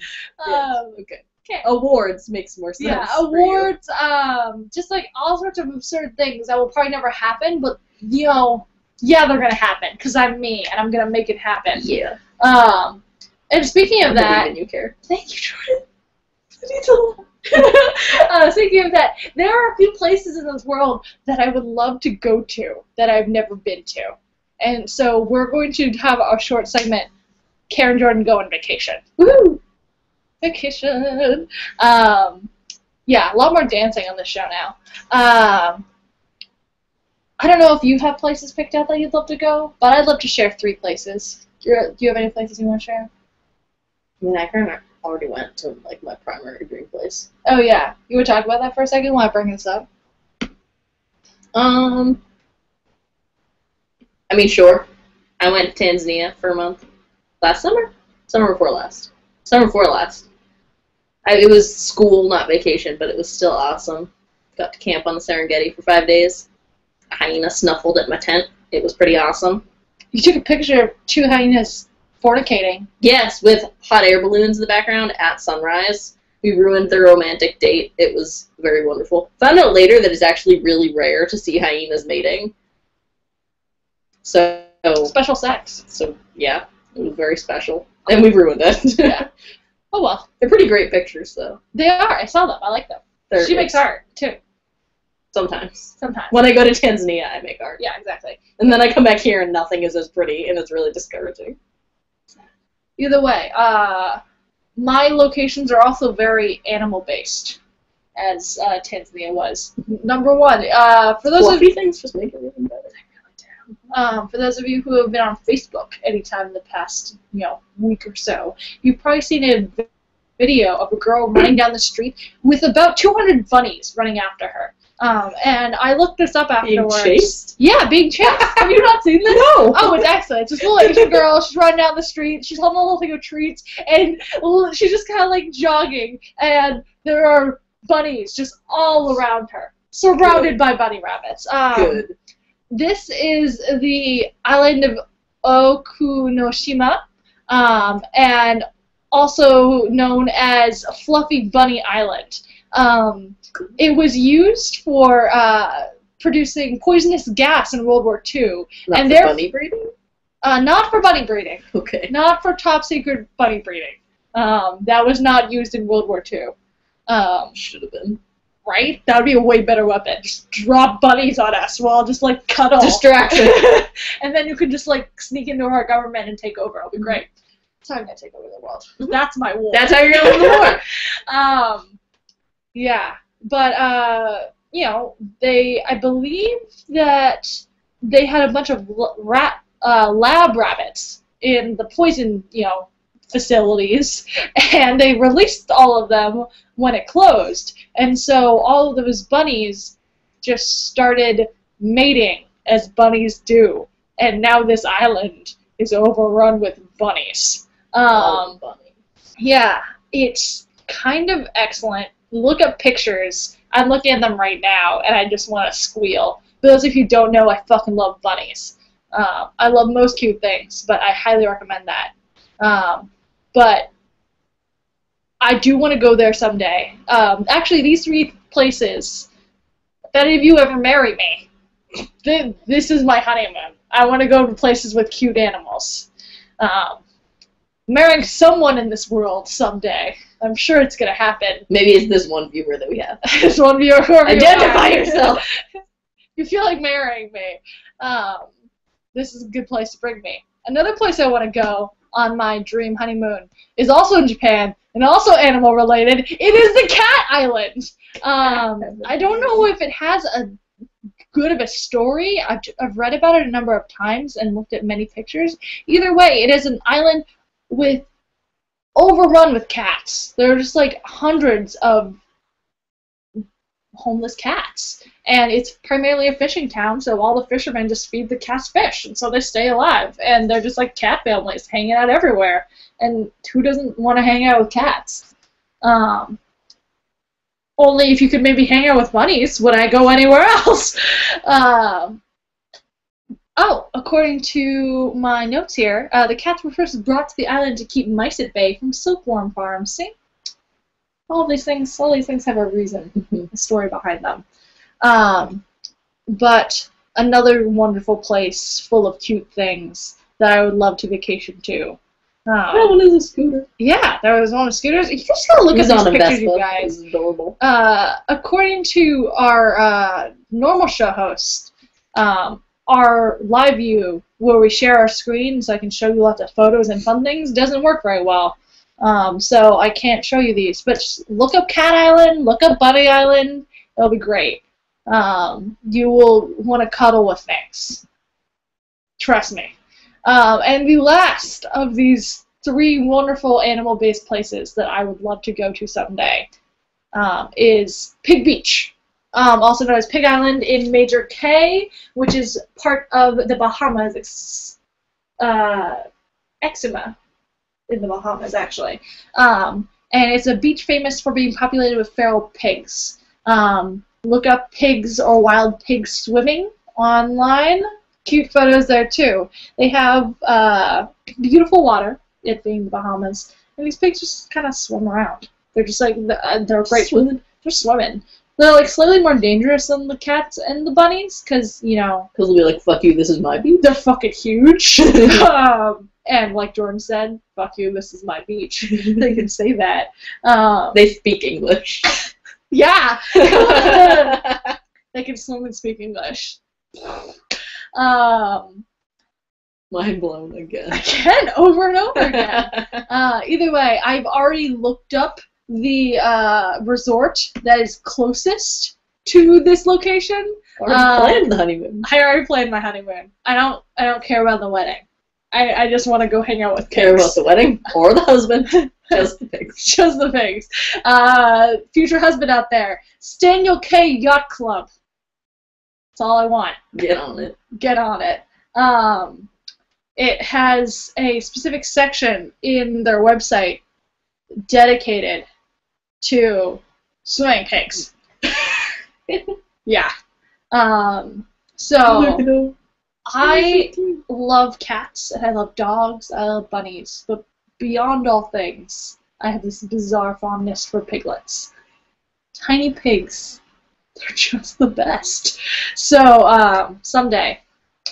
Okay. Awards makes more sense. Yeah, awards, just, like, all sorts of absurd things that will probably never happen, but, you know... Yeah, they're gonna happen because I'm me and I'm gonna make it happen. Yeah. And speaking of that, you care. Thank you, Jordan. Speaking of that, there are a few places in this world that I would love to go to that I've never been to, and so we're going to have a short segment. Karen Jordan go on vacation. Woo! Vacation. Yeah, a lot more dancing on this show now. I don't know if you have places picked out that you'd love to go, but I'd love to share 3 places. Do you have any places you want to share? I mean, I kind of already went to, like, my primary dream place. Oh, yeah. You would talk about that for a second while I bring this up? I mean, sure. I went to Tanzania for a month. Last summer? Summer before last. Summer before last. It was school, not vacation, but it was still awesome. Got to camp on the Serengeti for 5 days. A hyena snuffled at my tent. It was pretty awesome. You took a picture of 2 hyenas fornicating. Yes, with hot air balloons in the background at sunrise. We ruined their romantic date. It was very wonderful. Found out later that it's actually really rare to see hyenas mating. So... Special sex. So, yeah. It was very special. And we ruined it. Yeah. Oh, well. They're pretty great pictures, though. They are. I saw them. I like them. She makes art, too. Sometimes. Sometimes. When I go to Tanzania, I make art. Yeah, exactly. And then I come back here and nothing is as pretty, and it's really discouraging. Either way, my locations are also very animal-based, as Tanzania was. Number 1, for those Fluffy things just make everything better. For those of you who have been on Facebook anytime in the past, you know, week or so, you've probably seen a video of a girl running down the street with about 200 bunnies running after her. And I looked this up afterwards. Being chased? Yeah, being chased. Have you not seen this? No! Oh, it's excellent. It's this little Asian girl. She's running down the street. She's holding a little thing of treats. And she's just kind of like jogging. And there are bunnies just all around her. Surrounded by bunny rabbits. Good. This is the island of Okunoshima. And also known as Fluffy Bunny Island. It was used for producing poisonous gas in World War II. Not for bunny breeding? Not for bunny breeding. Okay. Not for top secret bunny breeding. That was not used in World War II. Should have been. Right? That would be a way better weapon. Just drop bunnies on us. We'll all just, like, cut off. Distraction. And then you can just, like, sneak into our government and take over. It'll be great. That's how I'm going to take over the world. That's my war. That's how you're going to win the war. Yeah. But, you know, I believe that they had a bunch of lab rabbits in the poison, you know, facilities, and they released all of them when it closed. And so all of those bunnies just started mating, as bunnies do. And now this island is overrun with bunnies. Yeah, it's kind of excellent. Look up pictures. I'm looking at them right now, and I just want to squeal. For those of you who don't know, I fucking love bunnies. I love most cute things, but I highly recommend that. But I do want to go there someday. Actually, these 3 places, if any of you ever marry me, this is my honeymoon. I want to go to places with cute animals. Marrying someone in this world someday. I'm sure it's going to happen. Maybe it's this one viewer that we have. This one viewer. Identify yourself. You feel like marrying me. This is a good place to bring me. Another place I want to go on my dream honeymoon is also in Japan and also animal related. It is the Cat Island. I don't know if it has a good of a story. I've read about it a number of times and looked at many pictures. Either way, it is an island with overrun with cats. There are just like hundreds of homeless cats. And it's primarily a fishing town, so all the fishermen just feed the cats fish, and so they stay alive. And they're just like cat families hanging out everywhere. And who doesn't want to hang out with cats? Only if you could maybe hang out with bunnies would I go anywhere else. According to my notes here, the cats were first brought to the island to keep mice at bay from silkworm farms. See? All these things have a reason, a story behind them. But another wonderful place full of cute things that I would love to vacation to. That one is a scooter. Yeah, there was one of scooters. You just gotta look at these pictures, you guys. It's adorable. According to our normal show host, our live view, where we share our screen so I can show you lots of photos and fun things, doesn't work very well. So I can't show you these. But just look up Cat Island, look up Bunny Island. It'll be great. You will want to cuddle with things. Trust me. And the last of these 3 wonderful animal-based places that I would love to go to someday is Pig Beach, also known as Pig Island in Major K, which is part of the Bahamas, Exima in the Bahamas, actually. And it's a beach famous for being populated with feral pigs. Look up pigs or wild pigs swimming online. Cute photos there too. They have beautiful water, it being the Bahamas, and these pigs just kind of swim around. They're just like they're great swimming. They're swimming. They're like slightly more dangerous than the cats and the bunnies, because they'll be like, "Fuck you, this is my beach." They're fucking huge. And like Jordan said, "Fuck you, this is my beach." They can say that. They speak English. Yeah. They can swim and speak English. Mind blown again. Again, over and over again. Either way, I've already looked up the resort that is closest to this location. Already planned the honeymoon. I already planned my honeymoon. I don't care about the wedding. I just want to go hang out with pigs. Care about the wedding or the husband? Just the pigs. Just the pigs. Future husband out there. Staniel K. Yacht Club. That's all I want. Get on it. Get on it. It has a specific section in their website dedicated to swimming pigs. Yeah. So I love cats and I love dogs. I love bunnies, but beyond all things, I have this bizarre fondness for piglets. Tiny pigs. They're just the best. So, someday,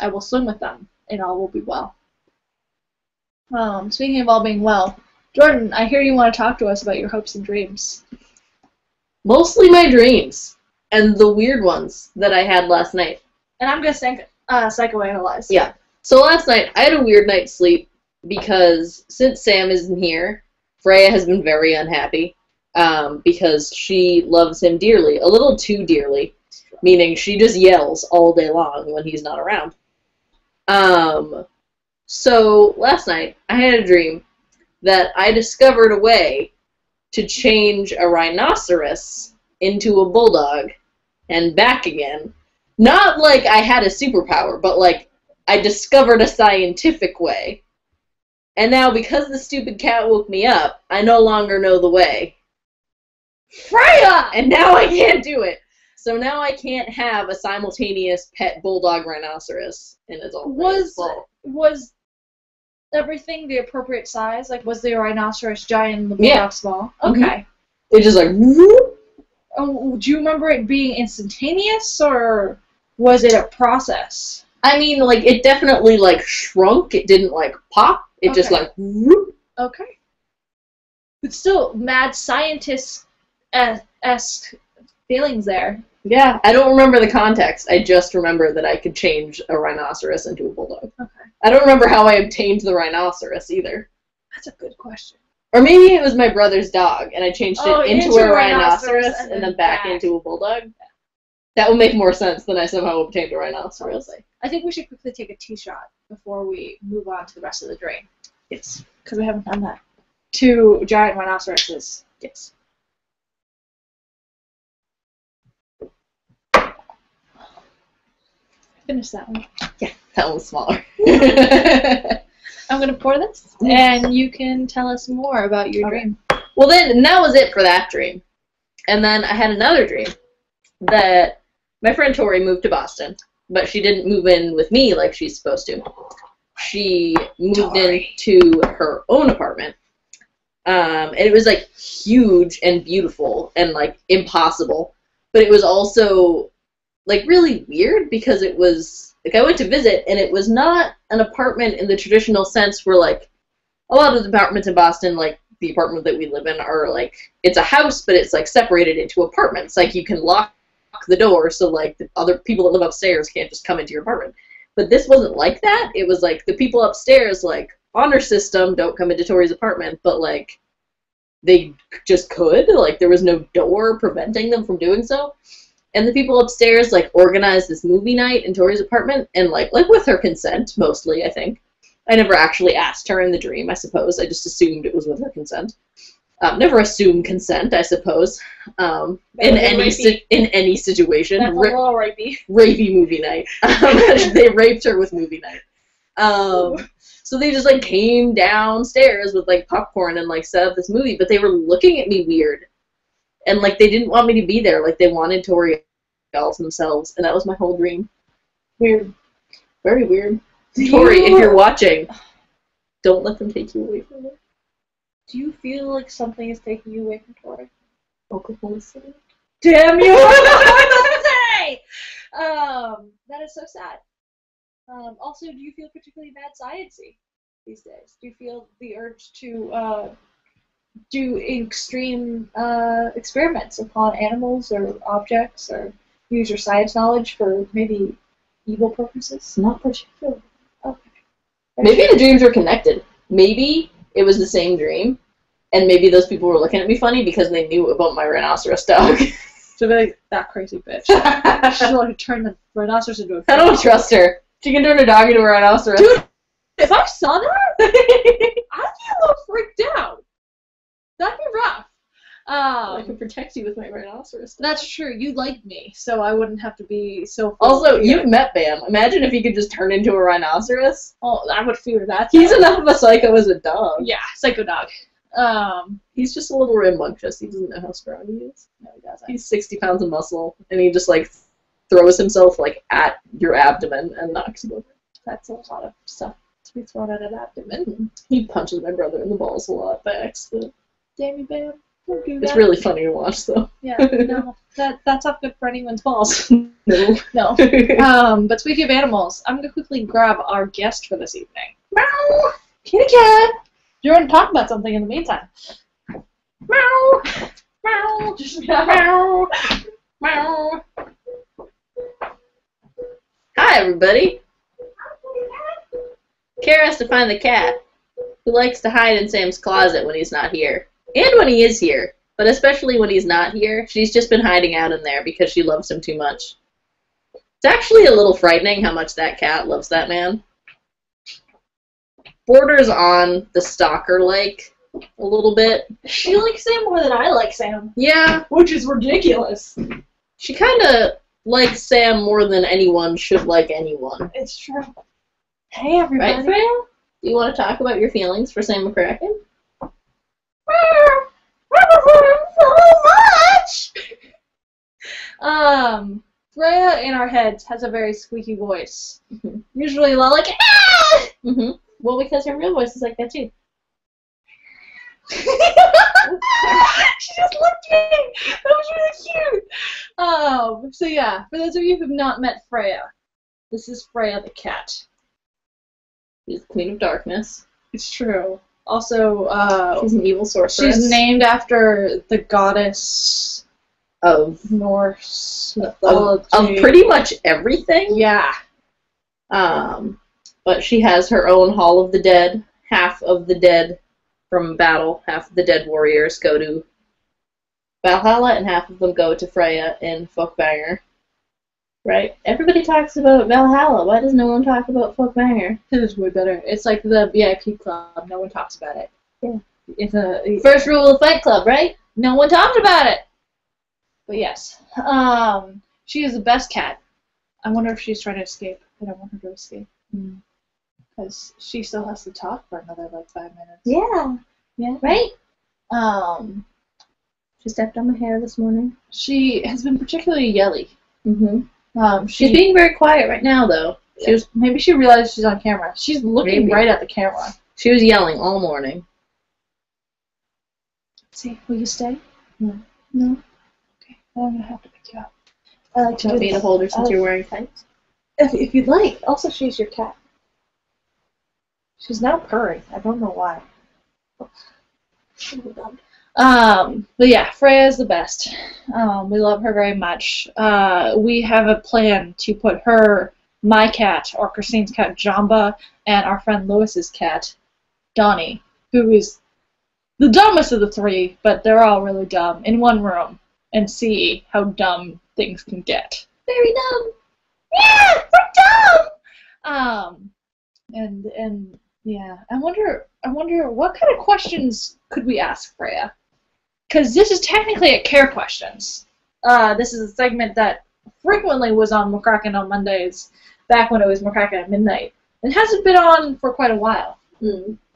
I will swim with them, and all will be well. Speaking of all being well, Jordan, I hear you want to talk to us about your hopes and dreams. Mostly my dreams, and the weird ones that I had last night. And I'm going to psychoanalyze. Yeah. So last night, I had a weird night's sleep, because since Sam isn't here, Freya has been very unhappy. Because she loves him dearly, a little too dearly, meaning she just yells all day long when he's not around. So last night I had a dream that I discovered a way to change a rhinoceros into a bulldog and back again. Not like I had a superpower, but like I discovered a scientific way. And now because the stupid cat woke me up, I no longer know the way. Freya! And now I can't do it. So now I can't have a simultaneous pet bulldog rhinoceros, and it's all Was everything the appropriate size? Like, was the rhinoceros giant and the bulldog small? Okay. Mm-hmm. It just like. Oh, do you remember it being instantaneous, or was it a process? I mean, like, it definitely like shrunk. It didn't like pop. It just like. Okay. But still, mad scientist-esque feelings there. Yeah, I don't remember the context. I just remember that I could change a rhinoceros into a bulldog. Okay. I don't remember how I obtained the rhinoceros either. That's a good question. Or maybe it was my brother's dog, and I changed it into a rhinoceros and then back into a bulldog. That would make more sense than I somehow obtained a rhinoceros. Probably. I think we should quickly take a tea shot before we move on to the rest of the dream. Yes. Because we haven't done that. to giant rhinoceroses. Yes. Finish that one. Yeah, that one's smaller. I'm going to pour this, and you can tell us more about your dream. Well, then, that was it for that dream. And then I had another dream that my friend Tori moved to Boston, but she didn't move in with me like she's supposed to. She moved into her own apartment. And it was, like, huge and beautiful and, like, impossible. But it was also, like, really weird because it was, like, I went to visit, and it was not an apartment in the traditional sense where, like, a lot of the apartments in Boston, like, the apartment that we live in are, like, it's a house, but it's, like, separated into apartments. Like, you can lock the door so, like, the other people that live upstairs can't just come into your apartment. But this wasn't like that. It was, like, the people upstairs, like, honor system, don't come into Tori's apartment, but, like, they just could. Like, there was no door preventing them from doing so. And the people upstairs, like, organized this movie night in Tori's apartment, and, like with her consent, mostly, I think. I never actually asked her in the dream, I suppose. I just assumed it was with her consent. Never assume consent, I suppose. In any situation. That's a little rapey. Rapey movie night. They raped her with movie night. So they just, like, came downstairs with, like, popcorn and, like, set up this movie, but they were looking at me weird. And, like, they didn't want me to be there. Like, they wanted Tori all to themselves, and that was my whole dream. Weird. Very weird. Tori, if you're watching, don't let them take you away from her. Do you feel like something is taking you away from Tori? Oklahoma City. Damn you! Say! That is so sad. Also, do you feel particularly mad science-y these days? Do you feel the urge to do extreme experiments upon animals or objects, or use your science knowledge for maybe evil purposes? Not particularly. Okay. Maybe the dreams are connected. Maybe it was the same dream, and maybe those people were looking at me funny because they knew about my rhinoceros dog. So they're like, that crazy bitch. She's going to turn the rhinoceros into a I don't trust her. She can turn a dog into a rhinoceros. Dude, if I saw that, I'd be a little freaked out. That'd be rough. I can protect you with my rhinoceros dog. That's true. You like me, so I wouldn't have to be so... Also, you've met Bam. Imagine if he could just turn into a rhinoceros. Oh, I would fear that. He's enough of a psycho as a dog. Yeah, psycho dog. He's just a little rambunctious. He doesn't know how strong he is. No, he doesn't. He's 60 pounds of muscle, and he just, like, throws himself, like, at your abdomen and knocks you over. That's a lot of stuff to be thrown at an abdomen. He punches my brother in the balls a lot by accident. Damn you, Bam. Don't do that. It's really funny to watch, though. Yeah, no. That's not good for anyone's balls. No. No. But speaking of animals, I'm going to quickly grab our guest for this evening. Meow! Kitty cat! You want to talk about something in the meantime? Meow! Meow! Meow! Meow! Hi, everybody. Kara has to find the cat, who likes to hide in Sam's closet when he's not here. And when he is here, but especially when he's not here. She's just been hiding out in there because she loves him too much. It's actually a little frightening how much that cat loves that man. Borders on the stalker-like a little bit. She likes Sam more than I like Sam. Yeah. Which is ridiculous. She kind of likes Sam more than anyone should like anyone. It's true. Hey, everybody. Right, Freya? Do you want to talk about your feelings for Sam McCracken? So much! Freya in our heads has a very squeaky voice. Mm-hmm. Usually like, ah! Mm-hmm. Well, because her real voice is like that too. She just looked at me! That was really cute! So yeah, for those of you who have not met Freya, this is Freya the Cat. She's the Queen of Darkness. It's true. Also, she's an evil sorceress. She's named after the goddess of Norse mythology. Of pretty much everything. Yeah. But she has her own Hall of the Dead. Half of the dead from battle, half of the dead warriors go to Valhalla, and half of them go to Freya in Folkvanger. Right? Everybody talks about Valhalla. Why does no one talk about Folkvanger? It is way better. It's like the VIP club. No one talks about it. Yeah. It's a First rule of Fight Club, right? no one talked about it. But yes, she is the best cat. I wonder if she's trying to escape. I don't want her to escape because she still has to talk for another like 5 minutes. Yeah, right? Um, She stepped on my hair this morning. she has been particularly yelly. She's being very quiet right now, though. Maybe she realized she's on camera. She's looking right at the camera. She was yelling all morning. See, will you stay? No. No? Okay, well, I'm gonna have to pick you up. I like Do you want me to hold her since you're wearing tights? If you'd like. Also, she's your cat. She's now purring. I don't know why. But yeah, Freya's the best. We love her very much. We have a plan to put her, my cat, or Christine's cat, Jamba, and our friend Lewis's cat, Donnie, who is the dumbest of the three, but they're all really dumb, in one room, and see how dumb things can get. Very dumb. Yeah, we're dumb. And yeah, I wonder what kind of questions could we ask Freya? Because this is technically a care questions. This is a segment that frequently was on McCracken on Mondays, back when it was McCracken at midnight. It hasn't been on for quite a while.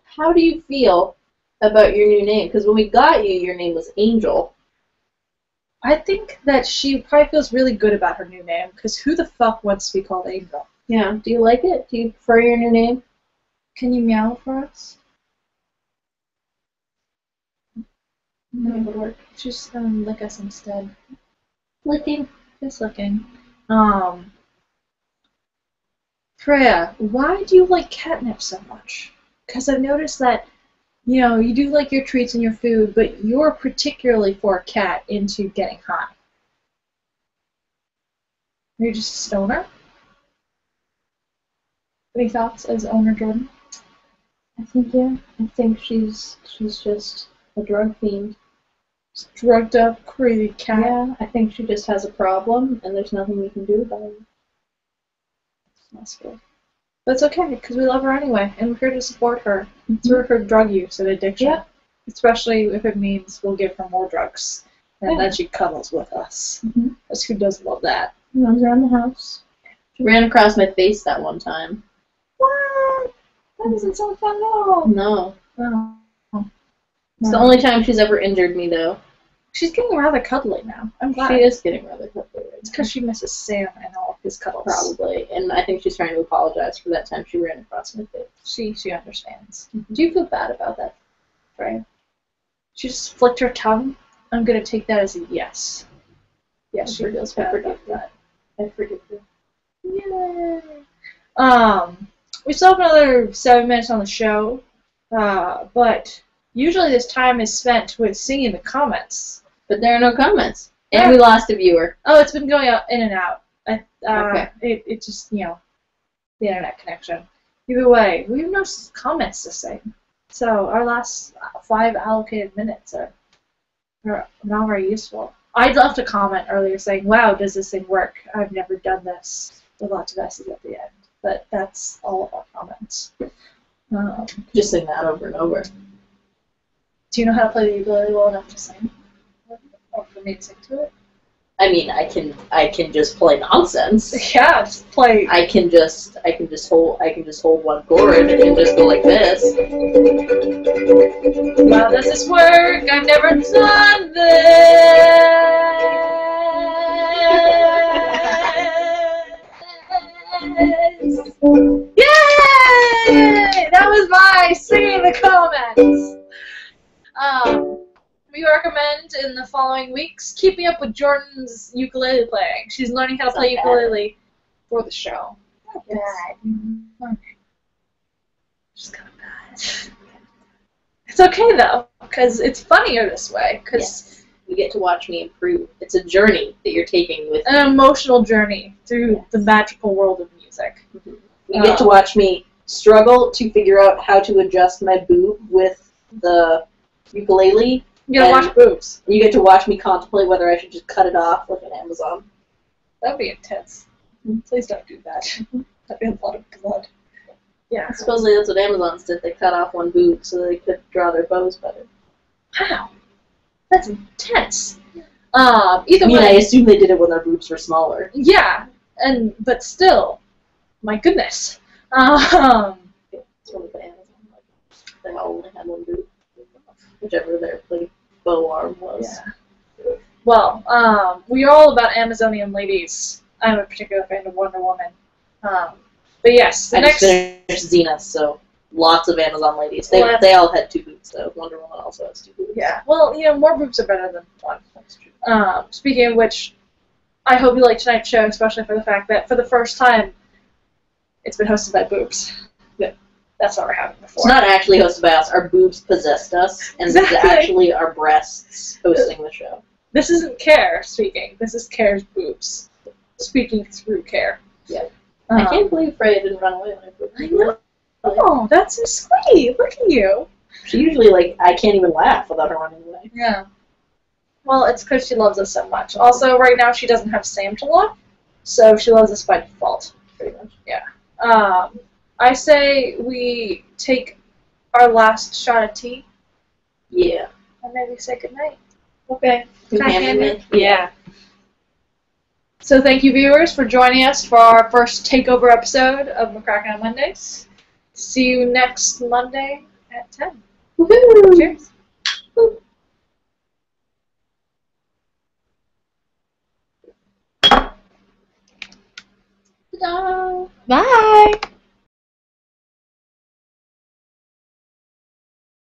How do you feel about your new name? Because when we got you, your name was Angel. I think that she probably feels really good about her new name, because who the fuck wants to be called Angel? Yeah. Do you like it? Do you prefer your new name? Can you meow for us? No, It would work. just lick us instead. Licking. Just licking. Freya, why do you like catnip so much? Because I've noticed that, you know, you do like your treats and your food, but you're particularly for a cat into getting high. You're just a stoner? Any thoughts as owner Jordan? I think she's just a drug fiend. Just drugged up, crazy cat. Yeah, I think she just has a problem, and there's nothing we can do about it. That's good. But it's okay, because we love her anyway, and we're here to support her through her drug use and addiction. Yeah. Especially if it means we'll give her more drugs, and then she cuddles with us. Because who doesn't love that? Runs around the house. She ran across my face that one time. What? That doesn't sound fun at all. No. Oh. It's the only time she's ever injured me, though. She's getting rather cuddly now. I'm glad. She is getting rather cuddly right It's now. because she misses Sam and all of his cuddles. Probably. And I think she's trying to apologize for that time she ran across my face. She understands. Do you feel bad about that, Freya? She just flicked her tongue. I'm going to take that as a yes. Yes, she feels bad about that. I forgive you. Yay! We still have another 7 minutes on the show, but usually this time is spent with singing the comments. But there are no comments. And we lost a viewer. Oh, it's been going in and out. Okay. It just, you know, the internet connection. Either way, we have no comments to sing. So our last 5 allocated minutes are not very useful. I left a comment earlier saying, wow, does this thing work? I've never done this, with lots of S's at the end. But that's all of our comments. Just sing that over and over. Do you know how to play the ukulele well enough to sing? Or for me to sing to it? I mean, I can just play nonsense. Yeah, just play. I can just hold one chord and just go like this. Wow, does this work? I've never done this. Yay! That was my singing the comments. We recommend in the following weeks keeping up with Jordan's ukulele playing. She's learning how to play ukulele for the show. Not bad. Just kind of bad. It's okay though, because it's funnier this way. Because you get to watch me improve. It's a journey that you're taking with an emotional journey through the magical world of music. You get to watch me struggle to figure out how to adjust my boob with the ukulele. You gotta watch boobs. You get to watch me contemplate whether I should just cut it off like an Amazon. That'd be intense. Please don't do that. That'd be a lot of blood. Yeah. Supposedly that's what Amazons did. They cut off one boob so they could draw their bows better. Wow. That's intense. Either way. I assume they did it when their boobs were smaller. Yeah, but still, my goodness. It's really for Amazon. They all only had one boob. Whichever their bow arm was. Yeah. Well, we are all about Amazonian ladies. I'm a particular fan of Wonder Woman. But yes, I just finished Zenith, so lots of Amazon ladies. They all had 2 boobs, though. Wonder Woman also has 2 boobs. Yeah, well, more boobs are better than one. That's true. Speaking of which, I hope you like tonight's show, especially for the fact that for the first time, it's been hosted by boobs. Yeah. That's never happened before. It's not actually hosted by us. Our boobs possessed us, and Exactly. This is actually our breasts hosting the show. This isn't Care speaking. This is Care's boobs speaking through Care. Yeah. I can't believe Freya didn't run away when I put her. I know. Oh, that's so sweet. Look at you. She usually, I can't even laugh without her running away. Yeah. Well, it's because she loves us so much. Also, right now she doesn't have Sam to love, so she loves us by default. Pretty much. Yeah. I say we take our last shot of tea. Yeah. And maybe say goodnight. Okay. Hand-handed? Yeah. So thank you, viewers, for joining us for our first Takeover episode of Mcconaughey on Mondays. See you next Monday at 10. Woohoo! Cheers. Ta-da! Bye.